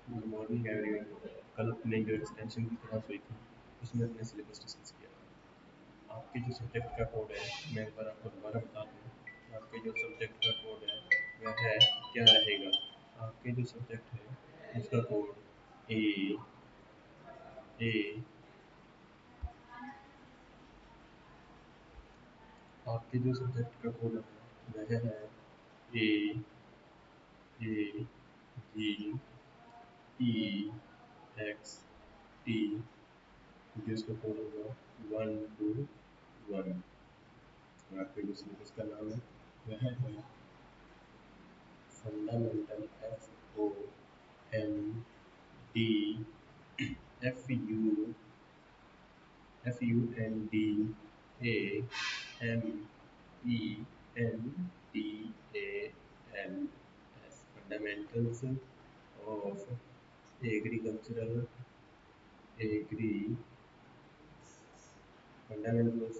Good morning everyone. कल अपने जो एक्सटेंशन की क्लास हुई थी उसमें अपने सिलेबस डिस्कस किया था। आपके जो सब्जेक्ट का कोड है, मैं एक बार आपको दोबारा बता दूँ। आपके जो सब्जेक्ट का कोड है वह है, क्या रहेगा? आपके जो सब्जेक्ट है उसका कोड ए आपके जो सब्जेक्ट का कोड है वह है ए ए जी ई एक्स टी, जो इसका कोड होगा 1 2 1। और आपके जो सिलेबस का नाम है वह है fundamental FUNDAMENTALS fundamentals of agricultural agri fundamental of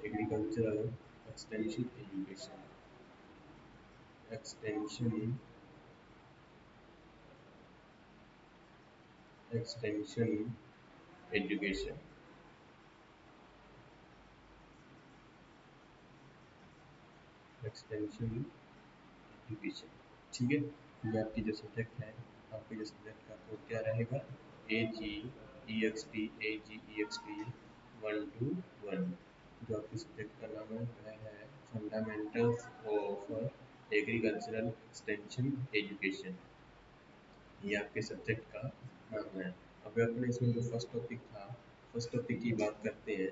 agricultural extension extension extension education extension education. ठीक है, ये आपकी जो सब्जेक्ट है, आपके जो सब्जेक्ट का कोड क्या रहेगा? ए जी ई एक्स टी 1 2 1। जो आपके सब्जेक्ट का नाम है वह है fundamentals of agricultural extension education. ये आपके सब्जेक्ट का नाम है। अब अपने इसमें जो फर्स्ट टॉपिक था, फर्स्ट टॉपिक की बात करते हैं।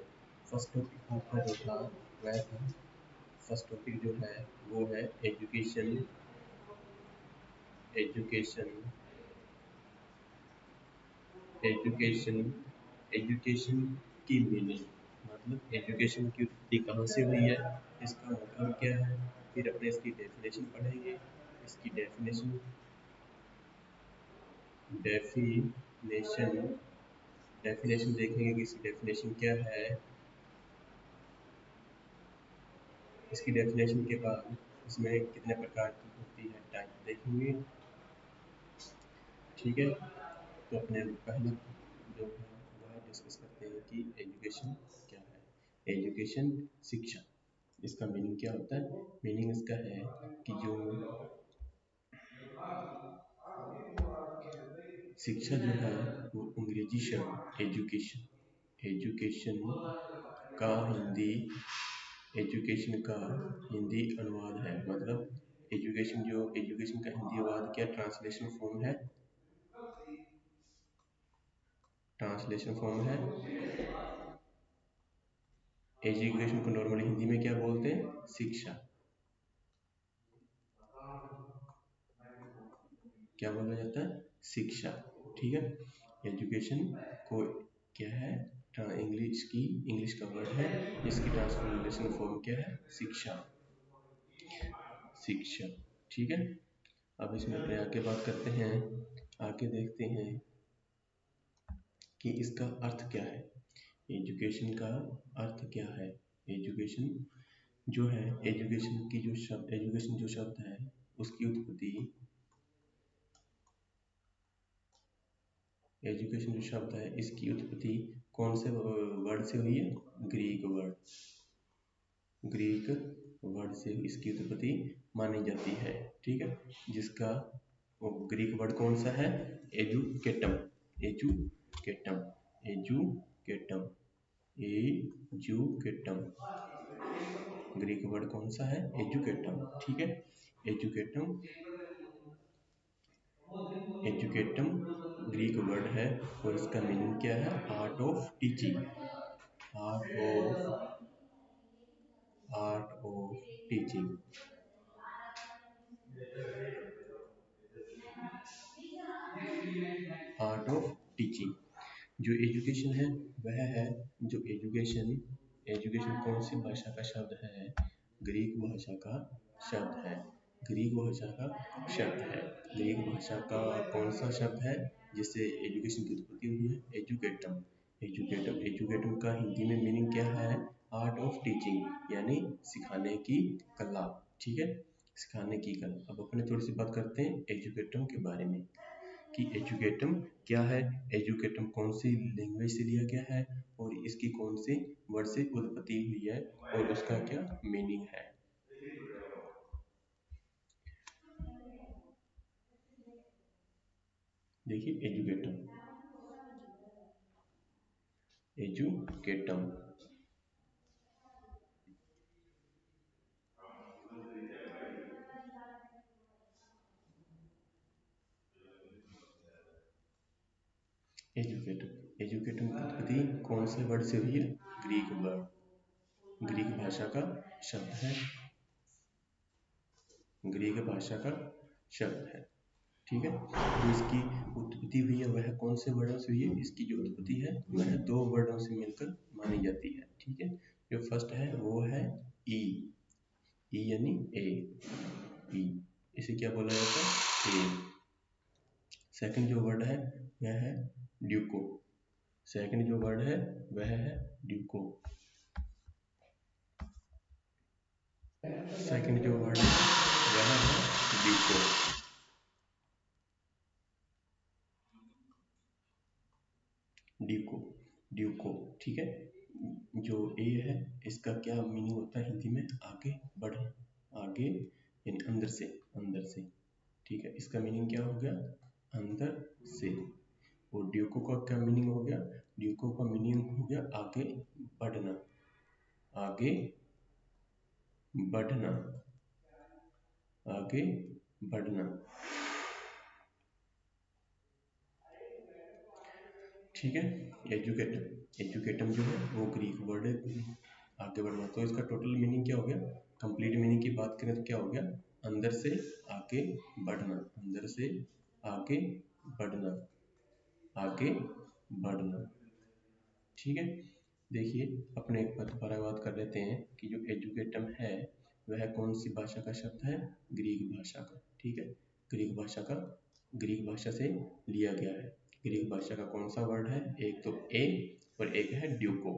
फर्स्ट टॉपिक आपका जो था वह था, फर्स्ट टॉपिक जो है वो है एजुकेशन एजुकेशन एजुकेशन एजुकेशन की मीनिंग, मतलब एजुकेशन की उत्पत्ति कहाँ से हुई है, इसका मतलब क्या है। फिर अपने इसकी डेफिनेशन पढ़ेंगे। इसकी डेफिनेशन डेफिनेशन देखेंगे कि इसकी डेफिनेशन क्या है। इसकी डेफिनेशन के बाद इसमें कितने प्रकार की होती है टाइप देखेंगे। ठीक है, तो अपने पहला जो है वह डिस्कस करते हैं कि एजुकेशन क्या है। एजुकेशन शिक्षा, इसका मीनिंग क्या होता है? मीनिंग इसका है कि जो शिक्षा जो है वो अंग्रेजी शब्द एजुकेशन एजुकेशन का हिंदी एजुकेशन का हिंदी अनुवाद है। मतलब एजुकेशन का हिंदी अनुवाद क्या ट्रांसलेशन फॉर्म है? ट्रांसलेशन फॉर्म है। एजुकेशन को नॉर्मली हिंदी में क्या बोलते हैं? शिक्षा। क्या बोला जाता है? शिक्षा। ठीक है, एजुकेशन को क्या है? इंग्लिश का वर्ड है, इसकी ट्रांसलेशन फॉर्म क्या है? शिक्षा। शिक्षा। ठीक है, अब इसमें अपने आगे बात करते हैं। आगे देखते हैं कि इसका अर्थ क्या है। एजुकेशन का अर्थ क्या है? एजुकेशन जो है, एजुकेशन जो शब्द है उसकी उत्पत्ति, एजुकेशन जो शब्द है इसकी उत्पत्ति कौन से वर्ड से हुई है? ग्रीक वर्ड से इसकी उत्पत्ति मानी जाती है। ठीक है, जिसका ग्रीक वर्ड कौन सा है? एजुकेटम एजुकेटम एजुकेटम एजुकेटम। ग्रीक वर्ड कौन सा है? एजुकेटम। ठीक है, एजुकेटम एजुकेटम ग्रीक वर्ड है और इसका मीनिंग क्या है? Art of teaching. Art of art of teaching. Art of teaching. जो एजुकेशन है वह है, जो एजुकेशन एजुकेशन कौन सी भाषा का शब्द है? ग्रीक भाषा का शब्द है। ग्रीक भाषा का शब्द है। ग्रीक भाषा का कौन सा शब्द है जिससे एजुकेशन की उत्पत्ति हुई है? एजुकेटम एजुकेटम का हिंदी में मीनिंग क्या है? आर्ट ऑफ टीचिंग, यानी सिखाने की कला। ठीक है, सिखाने की कला। अब अपने थोड़ी सी बात करते हैं एजुकेटम के बारे में कि एजुकेटम क्या है, एजुकेटम कौन सी लैंग्वेज से लिया गया है और इसकी कौन से वर्ड से उत्पत्ति हुई है और उसका क्या मीनिंग है। देखिए एजुकेटम, एजुकेटम एजुकेटम एजुकेटम की उत्पत्ति कौन से वर्ड से हुई है, ग्रीक वर्ड, ग्रीक भाषा का शब्द है, ग्रीक भाषा का शब्द है। ठीक है, जो इसकी उत्पत्ति हुई है वह कौन से वर्णों से हुई है, इसकी जो उत्पत्ति है वह दो वर्णों से मिलकर मानी जाती है। ठीक है, जो फर्स्ट है वो है ई, ई यानी ए, ई, इसे क्या बोला जाता है, ए। सेकंड जो वर्ड है वह है ड्यूको, सेकंड जो वर्ड है वह है ड्यूको, सेकंड जो वर्ड है वह है ड्यूको, ड्यूको, ड्यूको। ठीक है, जो ए है इसका क्या मीनिंग होता है हिंदी में, आगे बढ़ना, आगे यानी अंदर से, अंदर से। ठीक है, इसका मीनिंग क्या हो गया, अंदर से। और ड्यूको का क्या मीनिंग हो गया, ड्यूको का मीनिंग हो गया आगे बढ़ना, आगे बढ़ना, आगे बढ़ना। ठीक है, एजुकेटम, एजुकेटम जो है वो ग्रीक वर्ड है, आगे बढ़ना। तो इसका टोटल मीनिंग क्या हो गया, कंप्लीट मीनिंग की बात करें तो क्या हो गया, अंदर से आगे बढ़ना, अंदर से आगे बढ़ना, आगे बढ़ना। ठीक है, देखिए अपने एक दोबारा बात कर लेते हैं कि जो एजुकेटम है वह कौन सी भाषा का शब्द है, ग्रीक भाषा का। ठीक है, ग्रीक भाषा का, ग्रीक भाषा से लिया गया है। ग्रीक भाषा का कौन सा वर्ड है, एक तो ए और एक है ड्यूको।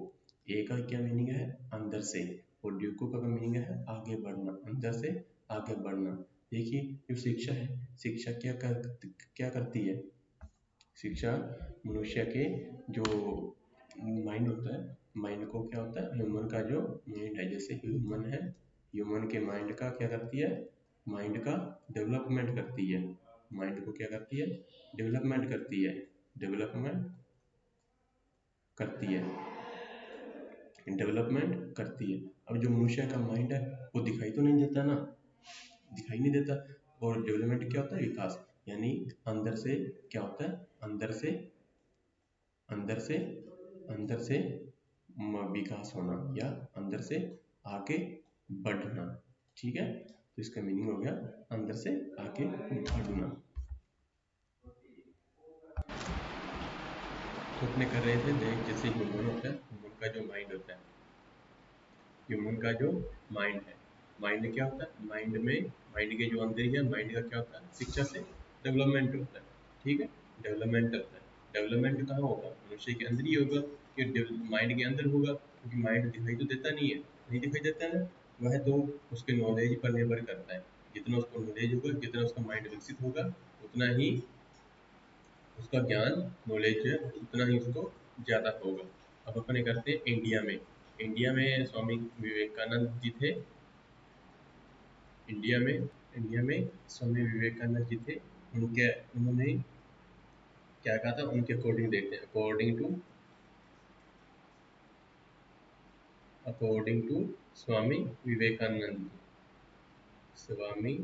ए का क्या मीनिंग है, अंदर से, और ड्यूको का मीनिंग है आगे बढ़ना, अंदर से आगे बढ़ना। देखिए जो शिक्षा है, शिक्षा क्या करती है, शिक्षा मनुष्य के जो माइंड होता है, माइंड को क्या होता है, ह्यूमन का जो माइंड है, जैसे ह्यूमन है, ह्यूमन के माइंड का क्या करती है, माइंड का डेवलपमेंट करती है, माइंड को क्या करती है, डेवलपमेंट करती है, डेवलपमेंट करती है, डेवलपमेंट करती है। अब जो मनुष्य का माइंड है वो दिखाई तो नहीं देता ना, दिखाई नहीं देता। और डेवलपमेंट क्या होता है, विकास, यानी अंदर से क्या होता है, अंदर से, अंदर से, अंदर से विकास होना या अंदर से आगे बढ़ना। ठीक है, तो इसका मीनिंग हो गया अंदर से आगे बढ़ना। तो अपने कर रहे थे देख, जैसे ह्यूमन होता है, ह्यूमन का जो माइंड होता है, ह्यूमन का जो माइंड है, माइंड क्या होता है, माइंड में, माइंड के जो अंदर ही है, माइंड का क्या होता है, शिक्षा से डेवलपमेंट होता है। ठीक है, डेवलपमेंट होता है, डेवलपमेंट कहाँ होगा, मनुष्य के अंदर ही होगा, कि माइंड के अंदर होगा, क्योंकि माइंड दिखाई तो देता नहीं है, नहीं दिखाई देता है ना, वह तो उसके नॉलेज पर निर्भर करता है। जितना उसको नॉलेज होगा, जितना उसका माइंड विकसित होगा, उतना ही उसका ज्ञान, नॉलेज है, उतना ही उसको ज़्यादा होगा। अब अपने करते हैं इंडिया में, इंडिया में स्वामी विवेकानंद जी थे, इंडिया में, इंडिया में स्वामी विवेकानंद जी थे। उनके, उन्होंने क्या कहा था, उनके अकॉर्डिंग देखते हैं, according to Swami Vivekananda, Swami,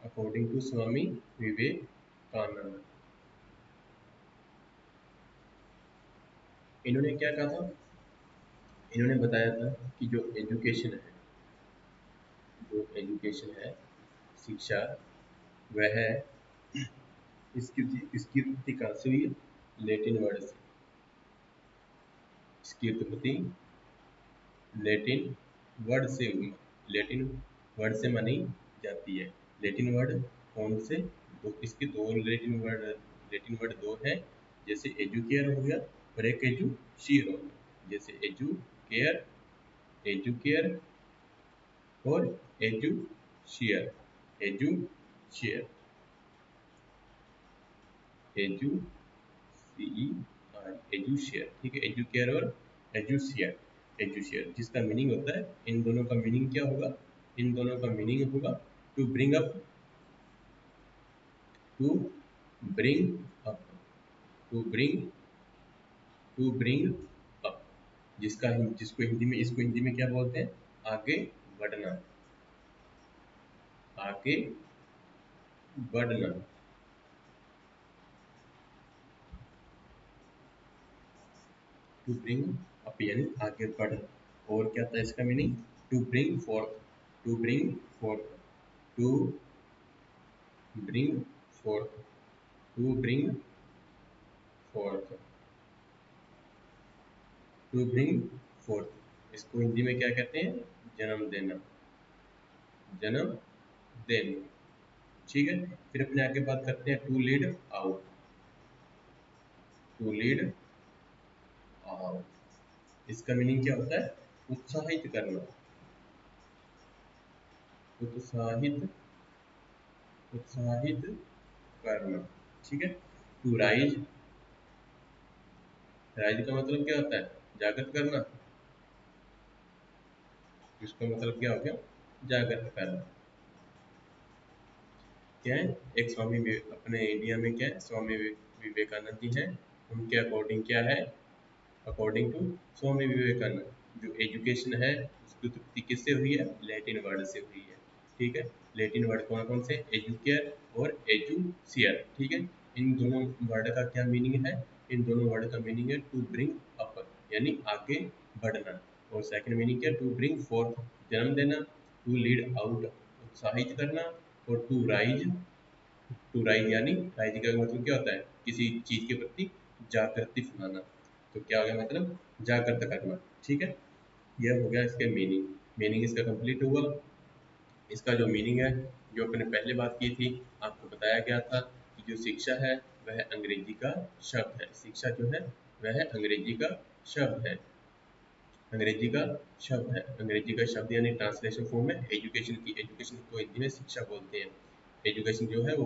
according to Swami Vivekananda, इन्होंने क्या कहा था, इन्होंने बताया था कि जो एजुकेशन है, जो एजुकेशन है, शिक्षा, वह इसकी उत्पत्ति कहाँ से हुई है, लेटिन वर्ड से, इसकी उत्पत्ति लेटिन वर्ड से हुई, लेटिन वर्ड से मानी जाती है। लेटिन वर्ड कौन से, दो, इसके दो लेटिन वर्ड, लेटिन वर्ड दो है, जैसे एजुकेयर हो गया और एक एजुशियर हो गया। जैसे एजुकेयर केयर, एजुकेयर और एजुशियर, एजुशियर, एजू सीई आर, एजुशियर, ठीक है, एजुकेयर और एजुशियर, एजुशियर, जिसका मीनिंग होता है, इन दोनों का मीनिंग क्या होगा, इन दोनों का मीनिंग होगा to bring up, to bring up, to bring, to bring up, जिसको हिंदी में, इसको हिंदी में क्या बोलते हैं, आगे बढ़ना, आगे बढ़ना, टू ब्रिंग अप यानी आगे बढ़ना। और क्या था इसका meaning, to bring forth, to bring forth, to bring forth, to bring forth, to bring forth, इसको हिंदी में क्या कहते हैं, जन्म देना, जन्म देना, ठीक है। फिर अपने आगे बात करते हैं to lead out, to lead out, इसका मीनिंग क्या होता है, उत्साहित करना, उत्साहित, उत्साहित करना, ठीक है। टू राइज, राइज का मतलब क्या होता है, जागृत करना, इसका मतलब क्या हो गया, जागृत करना, क्या है, एक अपने इंडिया में क्या है, स्वामी विवेकानंद जी हैं, उनके अकॉर्डिंग क्या है, अकॉर्डिंग टू स्वामी विवेकानंद, जो एजुकेशन है उसकी उत्पत्ति किससे हुई है, लैटिन वर्ड से हुई है, ठीक है। लैटिन वर्ड कौन कौन से, एजुकेयर और एजुसियर, ठीक है। इन दोनों वर्ड का क्या मीनिंग है, इन दोनों वर्ड का मीनिंग है टू ब्रिंग अप यानी आगे बढ़ना, और सेकंड मीनिंग क्या, टू ब्रिंग फोर्थ जन्म देना, टू लीड आउट उत्साहित करना, और टू राइज यानी राइज का मतलब क्या होता है, किसी चीज के प्रति जागृति फैलाना, तो क्या हो गया मतलब, जागृत करना, ठीक है। यह हो गया इसके मीनिंग, मीनिंग इसका कंप्लीट हुआ। इसका जो मीनिंग है, जो अपने पहले बात की थी, आपको बताया गया था कि जो शिक्षा है वह अंग्रेजी का शब्द है, शिक्षा जो है वह अंग्रेजी का शब्द है, अंग्रेजी का शब्द है, अंग्रेजी का शब्द यानी ट्रांसलेशन फॉर्म है एजुकेशन की, एजुकेशन को हिंदी में शिक्षा बोलते हैं। एजुकेशन जो है वो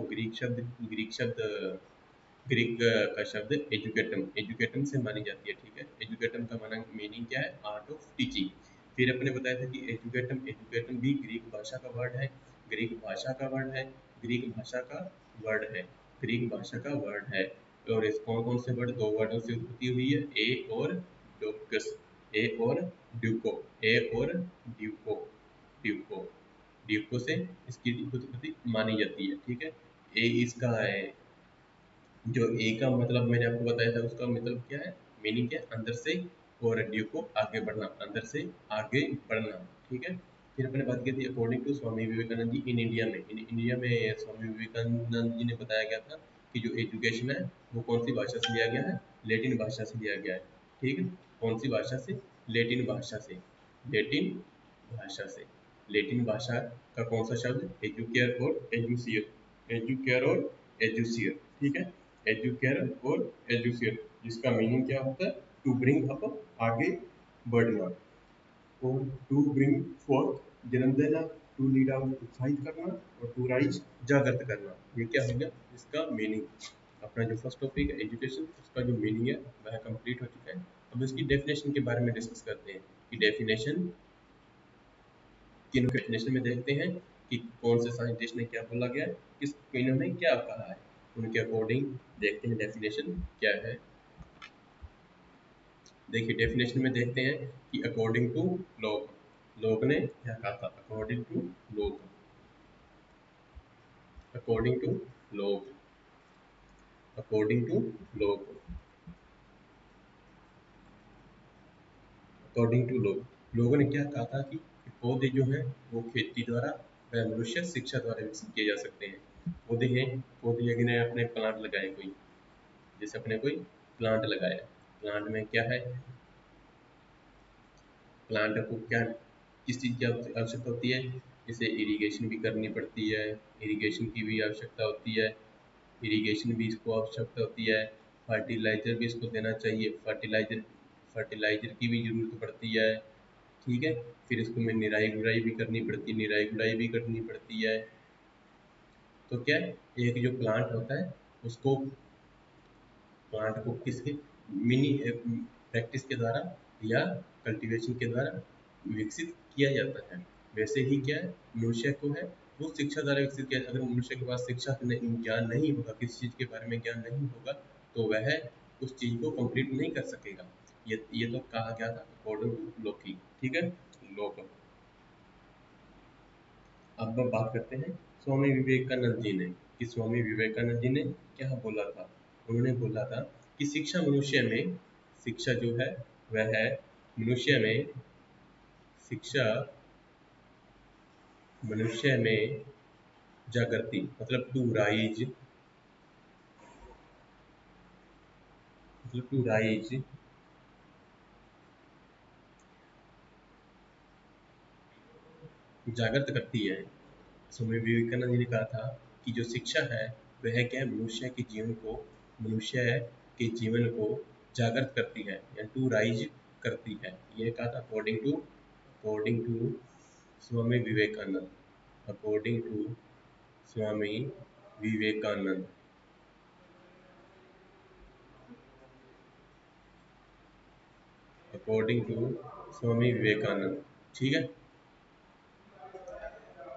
ग्रीक का शब्द एजुकेटम, एजुकेटम से मानी जाती है, ठीक है। एजुकेटम का माना मीनिंग क्या है, आर्ट ऑफ टीचिंग। फिर अपने बताया था कि एजुकेटम, एजुकेटम भी ग्रीक भाषा का वर्ड है, ग्रीक भाषा का वर्ड है, ग्रीक भाषा का वर्ड है, ग्रीक भाषा का वर्ड है। और इस कौन कौन से वर्ड, दो वर्डों से उत्पत्ति हुई है, ए और डोकस, ए और ड्यूको, ए और ड्यूको, ड्यूको, ड्यूको से इसकी उत्पत्ति मानी जाती है, ठीक है। ए इसका है, जो ए का मतलब मैंने आपको बताया था, उसका मतलब क्या है, मीनिंग क्या है, अंदर से, और ड्यू को आगे बढ़ना, अंदर से आगे बढ़ना, ठीक है। फिर अपने बात की थी according to Swami Vivekananda ji, in India में, इन इंडिया में स्वामी विवेकानंद जी ने बताया गया था कि जो एजुकेशन है वो कौन सी भाषा से लिया गया है, लेटिन भाषा से लिया गया है, ठीक है। कौन सी भाषा से, लेटिन भाषा से, लेटिन भाषा से, लेटिन भाषा का कौन सा शब्द, एजुकेयर और एजुसियर, एजुकेयर और एजुसियर, ठीक है। एजुकेयर और एजुकेयर, जिसका मीनिंग क्या होता है, टू ब्रिंग अप, आगे बढ़ना, और टू ब्रिंग फोर्थ जन्म देना, टू लीड आउट उत्साहित करना, और टू राइज जागृत करना, ये क्या हो गया इसका मीनिंग। अपना जो फर्स्ट टॉपिक है एजुकेशन, उसका जो मीनिंग है वह कंप्लीट हो चुका है। अब इसकी डेफिनेशन के बारे में डिस्कस करते हैं कि डेफिनेशन, किन डेफिनेशन में देखते हैं कि कौन से साइंटिस्ट ने क्या बोला गया है, किस इन्होंने क्या कहा है, उनके अकॉर्डिंग देखते हैं डेफिनेशन क्या है। देखिए डेफिनेशन में देखते हैं कि अकॉर्डिंग टू लोग, लोग ने क्या कहा था, अकॉर्डिंग टू लोग, अकॉर्डिंग टू लोग, अकॉर्डिंग टू लोग, अकॉर्डिंग टू लोग, लोगों ने क्या कहा था कि पौधे जो हैं वो खेती द्वारा व मनुष्य शिक्षा द्वारा विकसित किए जा सकते हैं। पौधे हैं, पौधे अगर ने अपने प्लांट लगाए कोई, जैसे अपने कोई प्लांट लगाया, प्लांट में क्या है, प्लांट को क्या, किस चीज़ की आवश्यकता होती है, जैसे इरिगेशन भी करनी पड़ती है, इरिगेशन की भी आवश्यकता होती है, इरिगेशन भी इसको आवश्यकता होती है, फर्टिलाइज़र भी इसको देना चाहिए, फर्टिलाइज़र, फर्टिलाइजर की भी ज़रूरत पड़ती है, ठीक है। फिर इसको में निराई गुड़ाई भी करनी पड़ती है, निराई गुड़ाई भी करनी पड़ती है। तो क्या है, एक जो प्लांट होता है उसको, प्लांट को किसके मिनी प्रैक्टिस के द्वारा या कल्टीवेशन के द्वारा विकसित किया जाता है। वैसे ही क्या है, मनुष्य को है वो शिक्षा द्वारा विकसित किया। अगर मनुष्य के पास शिक्षा ज्ञान नहीं होगा, किसी चीज़ के बारे में ज्ञान नहीं होगा, तो वह उस चीज़ को कंप्लीट नहीं कर सकेगा। ये तो कहा गया था अकॉर्डिंग टू लोकी, ठीक है, लोक। अब हम बात करते हैं स्वामी विवेकानंद जी ने, कि स्वामी विवेकानंद जी ने क्या बोला था। उन्होंने बोला था कि शिक्षा मनुष्य में, शिक्षा जो है वह है मनुष्य में, शिक्षा मनुष्य में जागृति, मतलब टू राइज, मतलब टू राइज, जागृत करती है। स्वामी विवेकानंद जी ने कहा था कि जो शिक्षा है वह क्या है, मनुष्य के जीवन को, मनुष्य के जीवन को जागृत करती है या टू राइज करती है। ये कहा था according to Swami Vivekananda, according to Swami Vivekananda, according to Swami Vivekananda, ठीक है।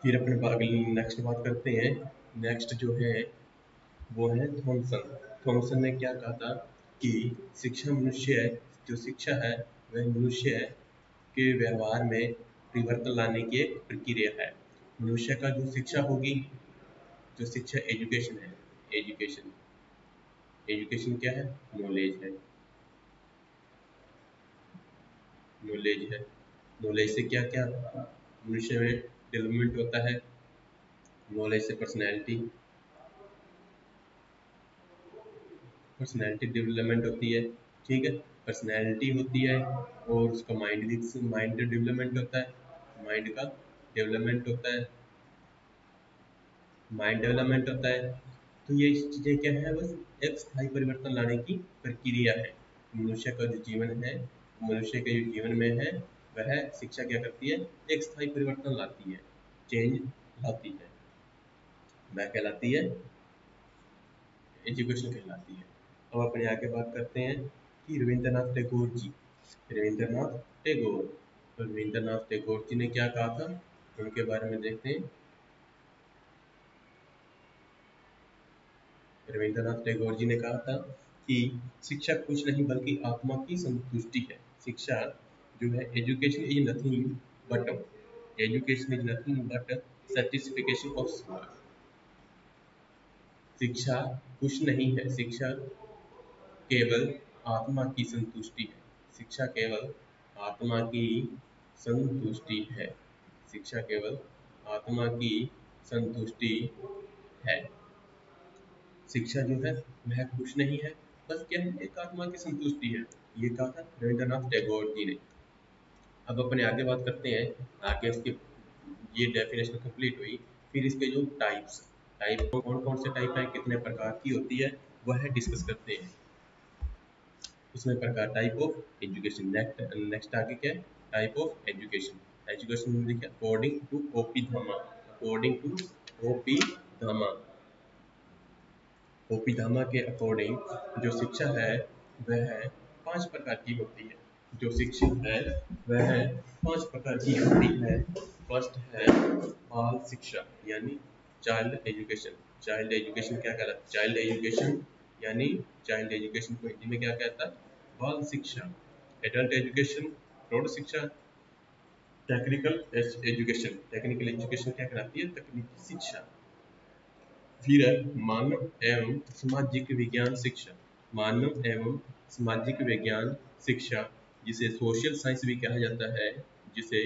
फिर अपने अगली नेक्स्ट बात करते हैं। नेक्स्ट जो है वो है थॉमसन। थॉमसन ने क्या कहा था कि शिक्षा मनुष्य, जो शिक्षा है वह मनुष्य के व्यवहार में परिवर्तन लाने की एक प्रक्रिया है। मनुष्य का जो शिक्षा होगी, जो शिक्षा एजुकेशन है, एजुकेशन, एजुकेशन क्या है, नॉलेज है, नॉलेज है। नॉलेज से क्या क्या मनुष्य में डेवलपमेंट होता है, नॉलेज से पर्सनैलिटी, पर्सनैलिटी डेवलपमेंट होती है, ठीक है, पर्सनैलिटी होती है। और उसका माइंड डेवलपमेंट होता है, माइंड का डेवलपमेंट होता है, माइंड डेवलपमेंट होता है। तो ये चीज़ें क्या है, बस एक स्थायी परिवर्तन लाने की प्रक्रिया है। मनुष्य का जो जीवन है, मनुष्य के जो जीवन में है, वह शिक्षा क्या करती है, एक स्थायी परिवर्तन लाती है, चेंज लाती है, वह कहलाती है एजुकेशन कहलाती है। अब अपने आगे बात करते हैं कि रविंद्रनाथ टैगोर जी, रविंद्रनाथ टैगोर, तो रविंद्रनाथ टैगोर जी ने क्या कहा था, उनके बारे में देखते हैं। रविंद्रनाथ टैगोर जी ने कहा था कि शिक्षा कुछ नहीं बल्कि आत्मा की संतुष्टि है। शिक्षा जो है, education is nothing but, education is nothing but certification of soul. शिक्षा कुछ नहीं है, शिक्षा केवल आत्मा की संतुष्टि है, शिक्षा केवल आत्मा की संतुष्टि है, शिक्षा केवल आत्मा की संतुष्टि है। शिक्षा जो है वह कुछ नहीं है, बस क्या है, एक आत्मा की संतुष्टि है। ये कहा था रविंद्रनाथ टैगोर जी ने। अब अपने आगे बात करते हैं, आगे इसके, ये डेफिनेशन कंप्लीट हुई। फिर इसके जो टाइप्स, टाइप कौन कौन से टाइप है, कितने प्रकार की होती है, वह डिस्कस करते हैं। उसमें प्रकार, टाइप ऑफ एजुकेशन, नेक्स्ट आगे क्या है, टाइप ऑफ एजुकेशन। एजुकेशन में देखिए अकॉर्डिंग टू ओपी धामा, अकॉर्डिंग टू ओपी धामा, ओपी धामा के अकॉर्डिंग जो शिक्षा है वह 5 प्रकार की होती है। जो शिक्षा है वह 5 प्रकार की होती है। फर्स्ट है बाल शिक्षा, यानी चाइल्ड एजुकेशन। चाइल्ड एजुकेशन क्या कहलाता है, चाइल्ड एजुकेशन यानी, चाइल्ड एजुकेशन को हिंदी में क्या कहता है, बाल शिक्षा। एडल्ट एजुकेशन, प्रौढ़ शिक्षा। टेक्निकल एजुकेशन, टेक्निकल एजुकेशन क्या कहलाती है, तकनीकी शिक्षा। फिर है मानव एवं सामाजिक विज्ञान शिक्षा, मानव एवं सामाजिक विज्ञान शिक्षा, जिसे सोशल साइंस भी कहा जाता है, जिसे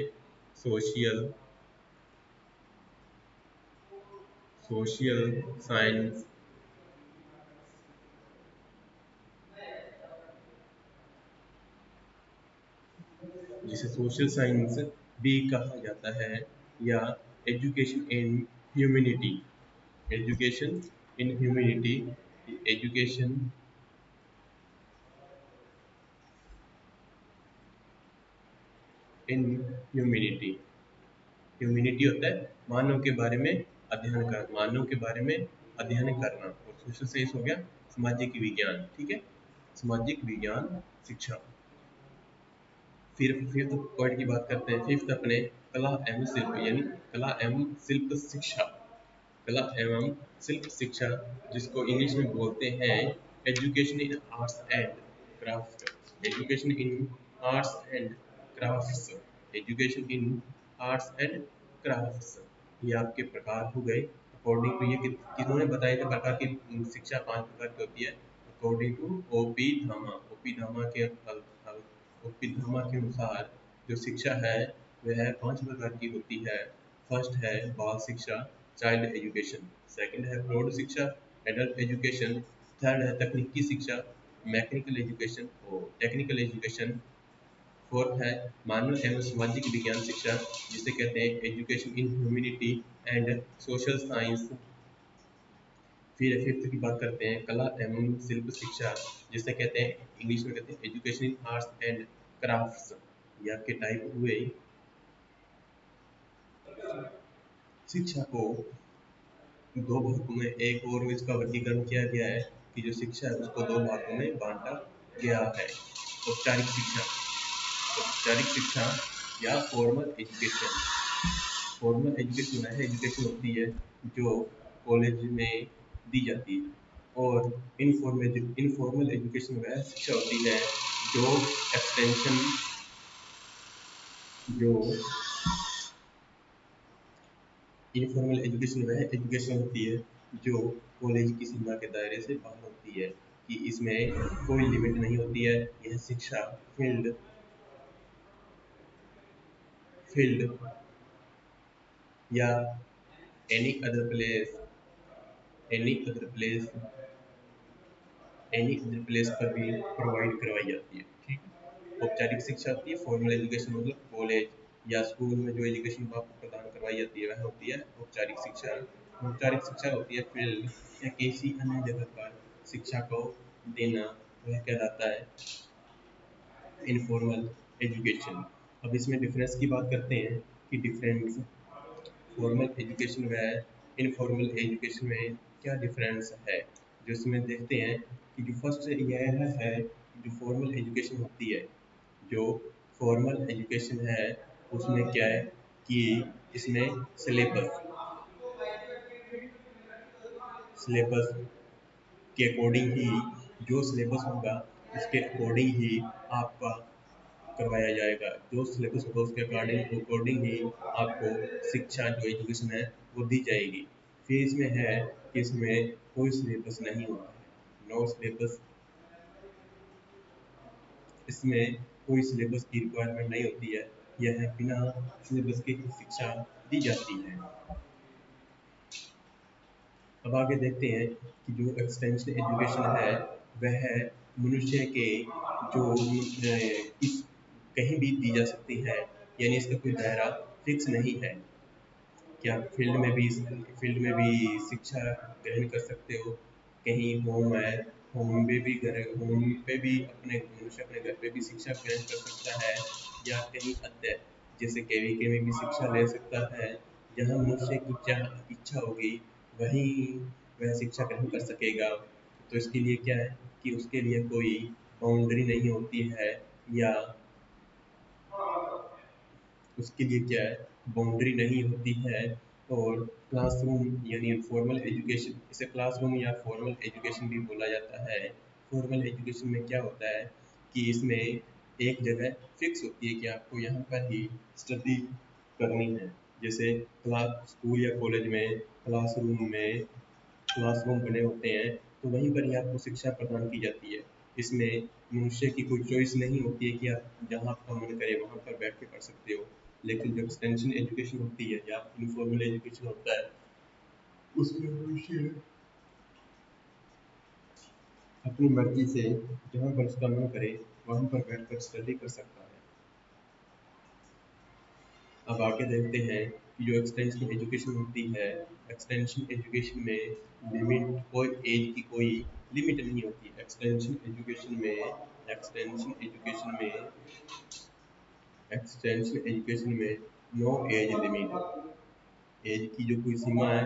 सोशल सोशल साइंस, जिसे सोशल साइंस भी कहा जाता है, या education in humanity, education in humanity, education in humanity. Humanity होता है मानव के बारे में अध्ययन कर मानव के बारे में अध्ययन करना, और सोशल साइंस हो गया सामाजिक विज्ञान। ठीक है, सामाजिक विज्ञान शिक्षा। फिर फिफ्थ पॉइंट की बात करते हैं, फिफ्थ अपने कला एवं शिल्प, यानी कला एवं शिल्प शिक्षा। कला एवं शिल्प शिक्षा, जिसको इंग्लिश में बोलते हैं education in arts and craft. Education in arts and crafts. Education in arts and crafts, ये आपके प्रकार हो गए। अकॉर्डिंग टू ये किन्होंने बताया था प्रकार की शिक्षा 5 प्रकार की होती है? अकॉर्डिंग टू ओपी धामा। ओपी धामा के अनुसार जो शिक्षा है वह 5 प्रकार की होती है। फर्स्ट है बाल शिक्षा, चाइल्ड एजुकेशन। सेकंड है प्रौढ़ शिक्षा, एडल्ट एजुकेशन। थर्ड है तकनीकी शिक्षा, मैकेनिकल एजुकेशन और टेक्निकल एजुकेशन। फोर्थ है मानव एवं सामाजिक विज्ञान शिक्षा, जिसे कहते हैं education in humanity and social science. फिर फिफ्थ की बात करते हैं कला एवं शिल्प शिक्षा, जिसे कहते हैं इंग्लिश में कहते हैं education in arts and crafts. ये आपके टाइप हुए। शिक्षा को दो भागों में, एक और इसका वर्गीकरण किया गया है कि जो शिक्षा है उसको 2 भागों में बांटा गया है। औपचारिक शिक्षा, औपचारिक शिक्षा या फॉर्मल एजुकेशन। फॉर्मल एजुकेशन वह एजुकेशन होती है जो कॉलेज में दी जाती है, और इनफॉर्मल एजुकेशन वह शिक्षा होती है जो एक्सटेंशन जो इनफॉर्मल एजुकेशन वह एजुकेशन होती है जो कॉलेज की सीमा के दायरे से बाहर होती है, कि इसमें कोई लिमिट नहीं होती है। यह शिक्षा फील्ड फील्ड या any other place any other place any other place पर भी प्रोवाइड करवाई जाती है। ठीक है, औपचारिक शिक्षा होती है फॉर्मल एजुकेशन, मतलब कॉलेज या स्कूल में जो एजुकेशन आपको प्रदान करवाई जाती है वह होती है औपचारिक शिक्षा। औपचारिक शिक्षा होती है फील्ड या किसी अन्य जगह पर शिक्षा को देना, वह कहलाता है इनफॉर्मल एजुकेशन। अब इसमें डिफरेंस की बात करते हैं कि डिफरेंस फॉर्मल एजुकेशन व इनफॉर्मल एजुकेशन में क्या डिफरेंस है। जो इसमें देखते हैं कि जो फर्स्ट यह है कि जो फॉर्मल एजुकेशन होती है, जो फॉर्मल एजुकेशन है उसमें क्या है कि इसमें सिलेबस सिलेबस के अकॉर्डिंग ही, जो सिलेबस होगा उसके अकॉर्डिंग ही आपका करवाया जाएगा। जो सिलेबस होगा उसके अकॉर्डिंग अकॉर्डिंग ही आपको शिक्षा जो एजुकेशन है वो दी जाएगी। फिर इसमें है कि इसमें कोई सिलेबस नहीं होता है, नो सिलेबस। इसमें कोई सिलेबस की रिक्वायरमेंट नहीं होती है, यह बिना सिलेबस के शिक्षा दी जाती है। अब आगे देखते हैं कि जो एक्सटेंशन एजुकेशन है वह मनुष्य के जो इस कहीं भी दी जा सकती है, यानी इसका कोई दायरा फिक्स नहीं है कि आप फील्ड में भी शिक्षा ग्रहण कर सकते हो। कहीं होम है, होम पे भी अपने मनुष्य अपने घर पे भी शिक्षा ग्रहण कर सकता है, या कहीं अन्य जैसे केवीके में भी शिक्षा ले सकता है। जहाँ मनुष्य की इच्छा होगी वहीं वह शिक्षा ग्रहण कर सकेगा। तो इसके लिए क्या है कि उसके लिए कोई बाउंड्री नहीं होती है, या उसके लिए क्या है बाउंड्री नहीं होती है। और क्लासरूम यानी फॉर्मल एजुकेशन, इसे क्लासरूम या फॉर्मल एजुकेशन भी बोला जाता है। फॉर्मल एजुकेशन में क्या होता है कि इसमें एक जगह फिक्स होती है कि आपको यहाँ पर ही स्टडी करनी है। जैसे क्लास स्कूल या कॉलेज में क्लासरूम बने होते हैं, तो वहीं पर ही आपको शिक्षा प्रदान की जाती है। इसमें मनुष्य की कोई चॉइस नहीं होती है कि आप जहाँ आपका मन करे वहाँ पर बैठ के पढ़ सकते हो। लेकिन जो एक्सटेंशन एजुकेशन होती है या इनफॉर्मल एजुकेशन होता है, उसमें मनुष्य अपनी मर्जी से जहाँ पर उसका मन करे वहाँ पर बैठकर स्टडी कर सकता है। अब आगे देखते हैं कि जो एक्सटेंशन एजुकेशन होती है, एक्सटेंशन एजुकेशन में लिमिट कोई एज की कोई लिमिट नहीं होती। एक्सटेंशन एजुकेशन में एक्सटेंशन एजुकेशन में नो एज लिमिट, एज की जो कोई सीमा है,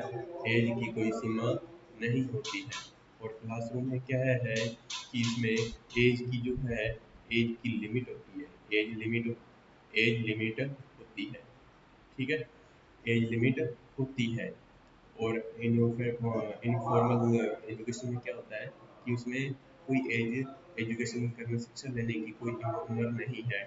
एज की कोई सीमा नहीं होती है। और क्लासरूम में क्या है कि इसमें एज की जो है, एज की लिमिट होती है, एज लिमिट होती है। ठीक है, एज लिमिट होती है। और इनफॉर्मल एजुकेशन में क्या होता है कि उसमें कोई एज, एजुकेशन करने, शिक्षा लेने की कोई उम्र नहीं है।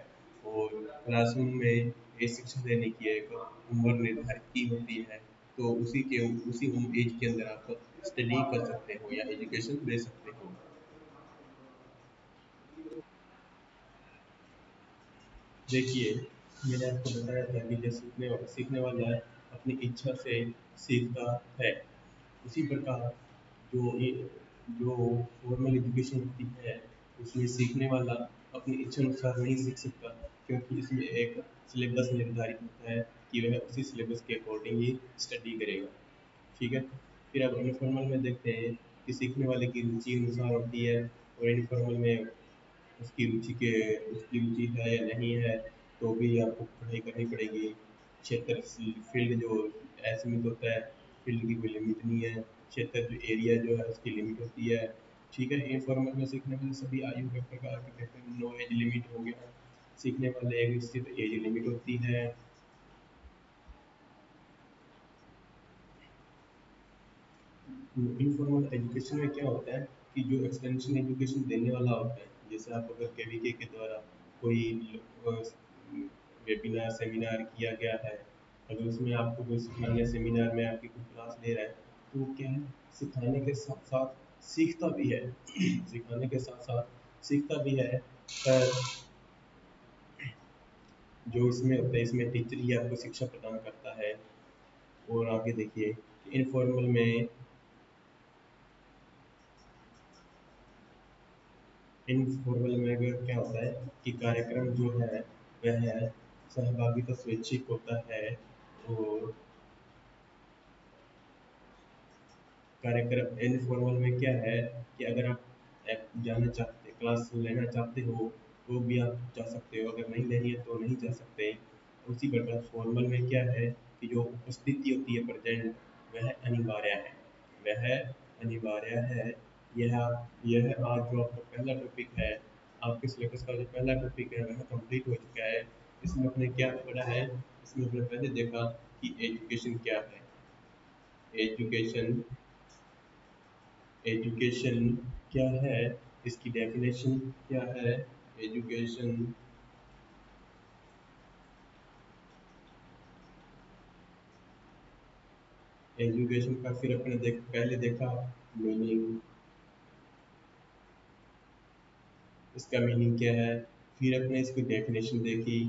और क्लासरूम में एज शिक्षा लेने की एक उम्र निर्धारित की होती है। तो उसी एज के अंदर आप स्टडी कर सकते हो या एजुकेशन ले सकते हो। देखिए, मैंने आपको बताया था कि जो सीखने वाला अपनी इच्छा से सीखता है, उसी प्रकार जो ये जो फॉर्मल एजुकेशन होती है, उसमें सीखने वाला अपनी इच्छा अनुसार नहीं सीख सकता, क्योंकि इसमें एक सिलेबस निर्धारित होता है कि वह उसी सिलेबस के अकॉर्डिंग ही स्टडी करेगा। ठीक है, फिर अब इनफॉर्मल में देखते हैं कि सीखने वाले की रुचि अनुसार होती है। और इनफॉर्मल में उसकी रुचि है या नहीं है, तो भी आपको पढ़ाई करनी पड़ेगी। क्षेत्र, फील्ड जो सीमित होता है, फील्ड की कोई लिमिट नहीं है। क्षेत्र जो एरिया जो है उसकी लिमिट होती है। ठीक है, इनफॉर्मल में सीखने वाले सभी आयु के प्रकार के कहते हैं, नो एज लिमिट हो गया। सीखने वाले एक निश्चित एज लिमिट होती है। इनफॉर्मल एजुकेशन में क्या होता है कि जो एक्सटेंशन एजुकेशन देने वाला होता है, जैसे आप अगर केवीके के द्वारा कोई वेबिनार सेमिनार किया गया है, अगर उसमें आपको कोई सिखाने सेमिनार में आपकी कोई क्लास ले रहा है, तो वो क्या है, सिखाने के साथ साथ सीखता भी है। सिखाने के साथ साथ सीखता भी है। पर जो इसमें होता है, इसमें टीचर ही आपको शिक्षा प्रदान करता है। और आगे देखिए, इनफॉर्मल में इनफॉर्मल में अगर क्या होता है कि कार्यक्रम जो है वह सहभागिता स्वैच्छिक होता है। और कार्यक्रम इनफॉर्मल में क्या है कि अगर आप जाना चाहते, क्लास लेना चाहते हो, तो भी आप जा सकते हो, अगर नहीं लेनी है तो नहीं जा सकते। उसी प्रकार फॉर्मल में क्या है कि जो उपस्थिति होती है, प्रेजेंट, वह अनिवार्य है, वह अनिवार्य है। यह यह आज जो आपका पहला टॉपिक है, आपके सिलेबस का जो पहला टॉपिक है वह कंप्लीट हो चुका है। इसमें आपने क्या पढ़ा है? इसमें आपने पहले देखा कि एजुकेशन क्या है। एजुकेशन, एजुकेशन क्या है, इसकी डेफिनेशन क्या है। एजुकेशन, एजुकेशन का फिर अपने पहले देखा मीनिंग, इसका मीनिंग क्या है। फिर अपने इसकी डेफिनेशन देखी।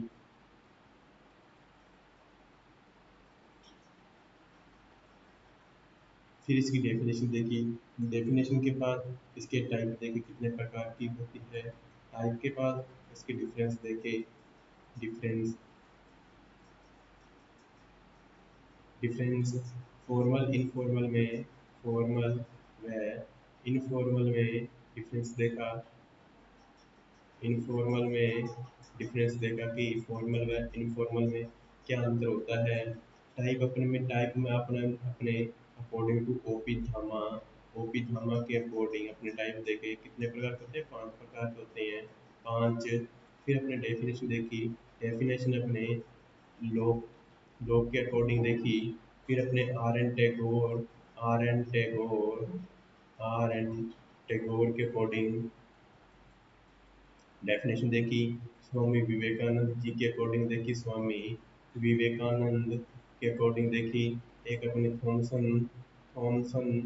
फिर इसकी डेफिनेशन देखी। डेफिनेशन के बाद इसके टाइप देखे कितने प्रकार की होती है। टाइप के बाद इसके डिफरेंस देखे। डिफरेंस, डिफरेंस फॉर्मल इनफॉर्मल में, फॉर्मल व इनफॉर्मल में डिफरेंस देखा। इनफॉर्मल में डिफरेंस देखा कि फॉर्मल व इनफॉर्मल में क्या अंतर होता है। टाइप, अपने में टाइप में अपने अपने अकॉर्डिंग टू ओपी धामा, ओपी धामा के अकॉर्डिंग अपने टाइप देखे कितने प्रकार के होते हैं, 5 प्रकार के होते हैं, 5। फिर अपने डेफिनेशन देखी। डेफिनेशन अपने लोग, लोग के अकॉर्डिंग देखी। फिर अपने R N Tagore, R N Tagore के अकॉर्डिंग डेफिनेशन देखी। स्वामी विवेकानंद जी के अकॉर्डिंग देखी, स्वामी विवेकानंद के अकॉर्डिंग देखी। एक अपने थॉमसन, थॉमसन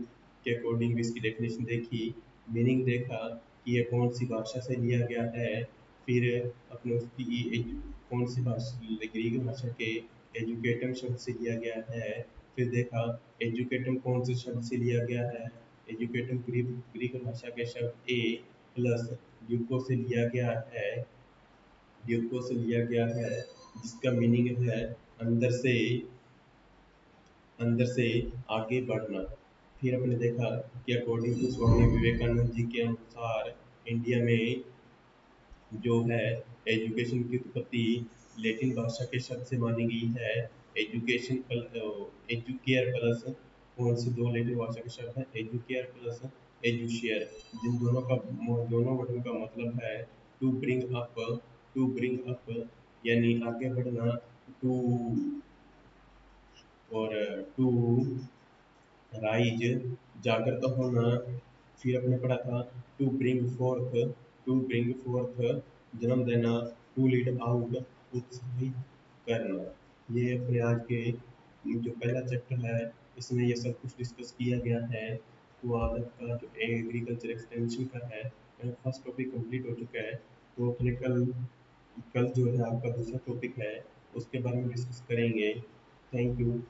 के अकॉर्डिंग भी इसकी डेफिनेशन देखी। मीनिंग देखा कि ये कौन सी भाषा से लिया गया है। फिर अपने उसकी कौन सी भाषा, ग्रीक भाषा के एजुकेटम शब्द से लिया गया है। फिर देखा एजुकेटम कौन से शब्द से लिया गया है। एजुकेटम ग्रीक ग्रीक भाषा के शब्द ए प्लस ड्यूको से लिया गया है, ड्यूको से लिया गया है, जिसका मीनिंग है अंदर से, अंदर से आगे बढ़ना। फिर हमने देखा कि अकॉर्डिंग टू स्वामी विवेकानंद जी के अनुसार इंडिया में जो है एजुकेशन की उत्पत्ति लैटिन भाषा के शब्द से मानी गई है। एजुकेशन एजुकेयर प्लस कौन से दो लैटिन भाषा के शब्द हैं? एजुकेयर प्लस एजुशियर, जिन दोनों वर्डों का मतलब है to bring up. To bring up यानी आगे बढ़ना, टू और टू राइज जागृत होना। फिर आपने पढ़ा था to bring forth, to bring forth जन्म देना, टू लीड आउट उत्साहित करना। ये अपने आज के जो पहला चैप्टर है इसमें ये सब कुछ डिस्कस किया गया है। तो आज आपका जो एग्रीकल्चर एक्सटेंशन का है फर्स्ट टॉपिक कंप्लीट हो चुका है। तो अपने कल कल जो है आपका दूसरा टॉपिक है उसके बारे में डिस्कस करेंगे। Thank you.